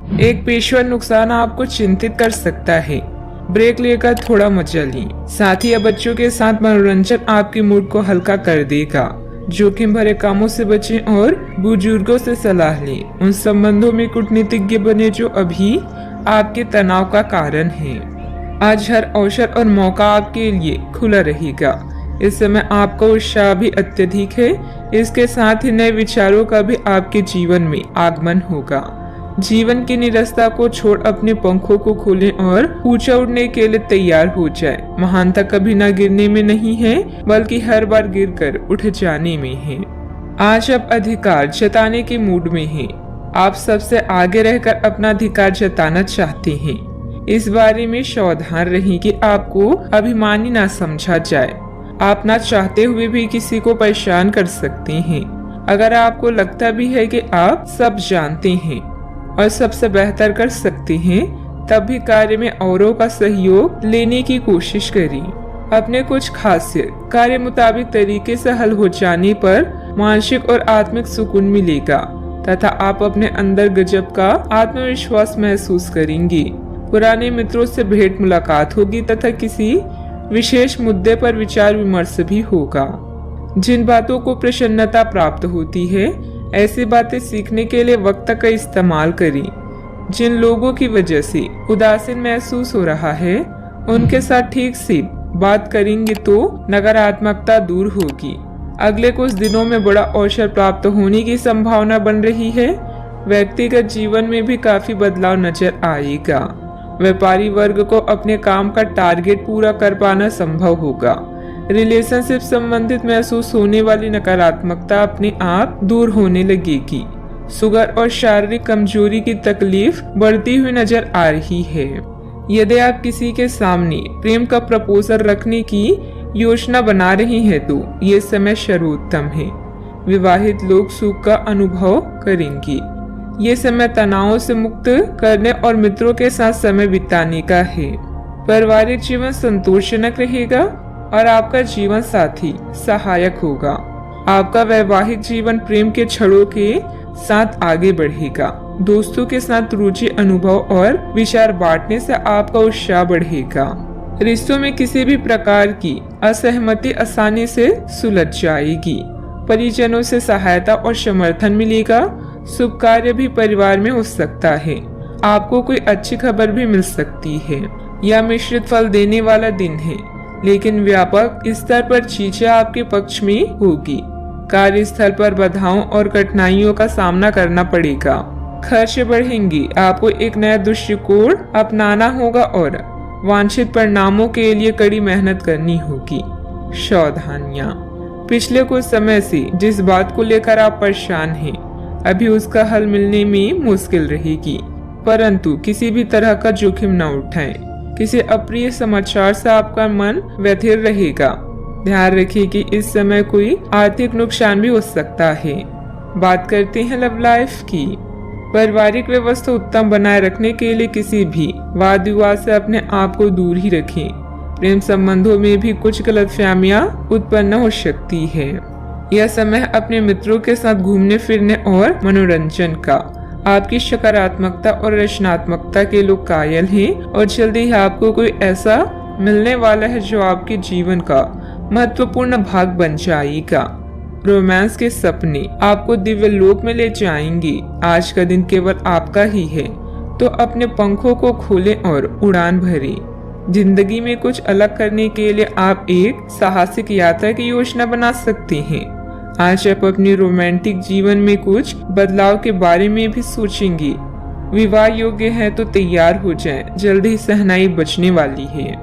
एक पेशेवर नुकसान आपको चिंतित कर सकता है। ब्रेक लेकर थोड़ा मजा लें। साथ ही अब बच्चों के साथ मनोरंजन आपके मूड को हल्का कर देगा। जोखिम भरे कामों से बचें और बुजुर्गों से सलाह लें। उन संबंधों में कूटनीतिज्ञ बने जो अभी आपके तनाव का कारण है। आज हर अवसर और मौका आपके लिए खुला रहेगा। इस समय आपका उत्साह भी अत्यधिक है। इसके साथ ही नए विचारों का भी आपके जीवन में आगमन होगा। जीवन की निरस्ता को छोड़ अपने पंखों को खोलें और ऊंचा उड़ने के लिए तैयार हो जाए। महानता कभी ना गिरने में नहीं है, बल्कि हर बार गिरकर उठ जाने में है। आज आप अधिकार जताने के मूड में हैं। आप सबसे आगे रहकर अपना अधिकार जताना चाहते हैं। इस बारे में सावधान रहें कि आपको अभिमानी ना समझा जाए। आप ना चाहते हुए भी किसी को परेशान कर सकते हैं। अगर आपको लगता भी है कि आप सब जानते हैं और सबसे बेहतर कर सकते हैं, तब भी कार्य में औरों का सहयोग लेने की कोशिश करें। अपने कुछ खासियत कार्य मुताबिक तरीके से हल हो जाने पर मानसिक और आत्मिक सुकून मिलेगा तथा आप अपने अंदर गजब का आत्मविश्वास महसूस करेंगे। पुराने मित्रों से भेंट मुलाकात होगी तथा किसी विशेष मुद्दे पर विचार विमर्श भी होगा। जिन बातों को प्रसन्नता प्राप्त होती है, ऐसी बातें सीखने के लिए वक्त का इस्तेमाल करें। जिन लोगों की वजह से उदासीन महसूस हो रहा है, उनके साथ ठीक से बात करेंगे तो नकारात्मकता दूर होगी। अगले कुछ दिनों में बड़ा अवसर प्राप्त होने की संभावना बन रही है। व्यक्तिगत जीवन में भी काफी बदलाव नजर आएगा। व्यापारी वर्ग को अपने काम का टारगेट पूरा कर पाना संभव होगा। रिलेशनशिप संबंधित महसूस होने वाली नकारात्मकता अपने आप दूर होने लगेगी। शुगर और शारीरिक कमजोरी की तकलीफ बढ़ती हुई नजर आ रही है। यदि आप किसी के सामने प्रेम का प्रपोजल रखने की योजना बना रहे हैं तो ये समय सर्वोत्तम है। विवाहित लोग सुख का अनुभव करेंगे। ये समय तनावों से मुक्त करने और मित्रों के साथ समय बिताने का है। पारिवारिक जीवन संतोषजनक रहेगा और आपका जीवन साथी सहायक होगा। आपका वैवाहिक जीवन प्रेम के छड़ों के साथ आगे बढ़ेगा। दोस्तों के साथ रुचि अनुभव और विचार बांटने से आपका उत्साह बढ़ेगा। रिश्तों में किसी भी प्रकार की असहमति आसानी से सुलझ जाएगी। परिजनों से सहायता और समर्थन मिलेगा। शुभ कार्य भी परिवार में हो सकता है। आपको कोई अच्छी खबर भी मिल सकती है। यह मिश्रित फल देने वाला दिन है, लेकिन व्यापक स्तर पर चीजें आपके पक्ष में होगी। कार्यस्थल पर बाधाओं और कठिनाइयों का सामना करना पड़ेगा। खर्च बढ़ेंगे। आपको एक नया दृष्टिकोण अपनाना होगा और वांछित परिणामों के लिए कड़ी मेहनत करनी होगी। सावधानियां। पिछले कुछ समय से जिस बात को लेकर आप परेशान हैं, अभी उसका हल मिलने में मुश्किल रहेगी, परंतु किसी भी तरह का जोखिम न उठाएं। किसी अप्रिय समाचार से आपका मन व्यथित रहेगा। ध्यान रखिए कि इस समय कोई आर्थिक नुकसान भी हो सकता है। बात करते हैं लव लाइफ की। पारिवारिक व्यवस्था उत्तम बनाए रखने के लिए किसी भी वाद विवाद से अपने आप को दूर ही रखें। प्रेम संबंधों में भी कुछ गलतफहमियां उत्पन्न हो सकती है। यह समय अपने मित्रों के साथ घूमने फिरने और मनोरंजन का। आपकी सकारात्मकता और रचनात्मकता के लोग कायल हैं और जल्दी ही आपको कोई ऐसा मिलने वाला है जो आपके जीवन का महत्वपूर्ण भाग बन जाएगा। रोमांस के सपने आपको दिव्य लोक में ले जाएंगे। आज का दिन केवल आपका ही है, तो अपने पंखों को खोलें और उड़ान भरें। जिंदगी में कुछ अलग करने के लिए आप एक साहसिक यात्रा की योजना बना सकते हैं। आज आप अपने रोमांटिक जीवन में कुछ बदलाव के बारे में भी सोचेंगे। विवाह योग्य है तो तैयार हो जाएं, जल्दी ही सहनाई बचने वाली है।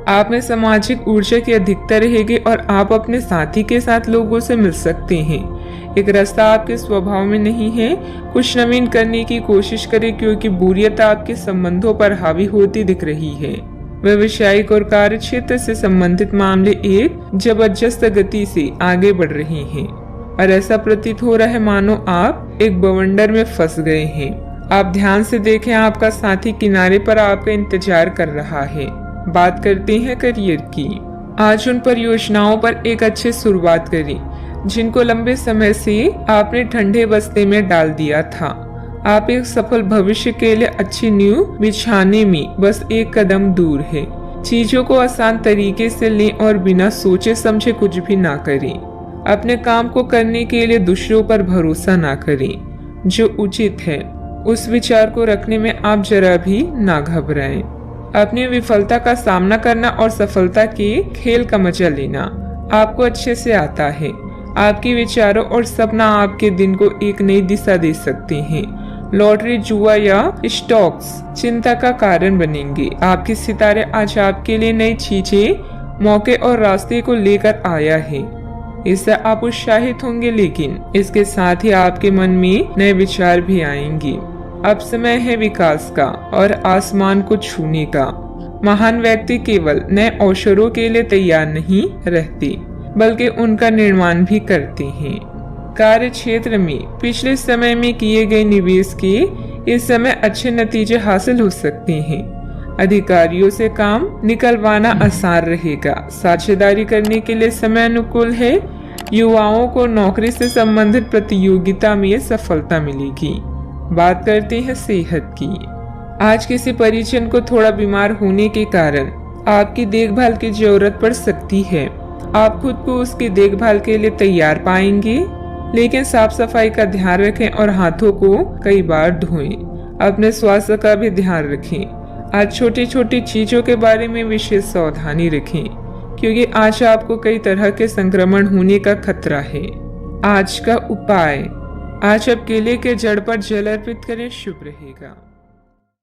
आप में सामाजिक ऊर्जा की अधिकता रहेगी और आप अपने साथी के साथ लोगों से मिल सकते हैं। एक रास्ता आपके स्वभाव में नहीं है। कुछ नवीन करने की कोशिश करें क्योंकि बोरियत आपके संबंधों पर हावी होती दिख रही है। व्यवसायिक और कार्य क्षेत्र से संबंधित मामले एक जबरदस्त गति से आगे बढ़ रहे हैं और ऐसा प्रतीत हो रहा है मानो आप एक बवंडर में फंस गए हैं। आप ध्यान से देखें, आपका साथी किनारे पर आपका इंतजार कर रहा है। बात करते हैं करियर की। आज उन परियोजनाओं पर एक अच्छी शुरुआत करें जिनको लंबे समय से आपने ठंडे बस्ते में डाल दिया था। आप एक सफल भविष्य के लिए अच्छी नींव बिछाने में बस एक कदम दूर है। चीजों को आसान तरीके से लें और बिना सोचे समझे कुछ भी ना करें। अपने काम को करने के लिए दूसरों पर भरोसा ना करें। जो उचित है उस विचार को रखने में आप जरा भी ना घबराएं। अपनी विफलता का सामना करना और सफलता के खेल का मजा लेना आपको अच्छे से आता है। आपके विचारों और सपना आपके दिन को एक नई दिशा दे सकते हैं। लॉटरी, जुआ या स्टॉक्स चिंता का कारण बनेंगे। आपके सितारे आज आपके लिए नई चीजें, मौके और रास्ते को लेकर आया है। इससे आप उत्साहित होंगे, लेकिन इसके साथ ही आपके मन में नए विचार भी आएंगे। अब समय है विकास का और आसमान को छूने का। महान व्यक्ति केवल नए अवसरों के लिए तैयार नहीं रहते, बल्कि उनका निर्माण भी करते हैं। कार्य क्षेत्र में पिछले समय में किए गए निवेश के इस समय अच्छे नतीजे हासिल हो सकते हैं। अधिकारियों से काम निकलवाना आसान रहेगा। साझेदारी करने के लिए समय अनुकूल है। युवाओं को नौकरी से संबंधित प्रतियोगिता में सफलता मिलेगी। बात करते हैं सेहत की। आज किसी परिजन को थोड़ा बीमार होने के कारण आपकी देखभाल की जरूरत पड़ सकती है। आप खुद को उसकी देखभाल के लिए तैयार पाएंगे, लेकिन साफ सफाई का ध्यान रखें और हाथों को कई बार धोएं। अपने स्वास्थ्य का भी ध्यान रखें। आज छोटी छोटी चीजों के बारे में विशेष सावधानी रखें, क्योंकि आज आपको कई तरह के संक्रमण होने का खतरा है। आज का उपाय, आज आप केले के जड़ पर जल अर्पित करें, शुभ रहेगा।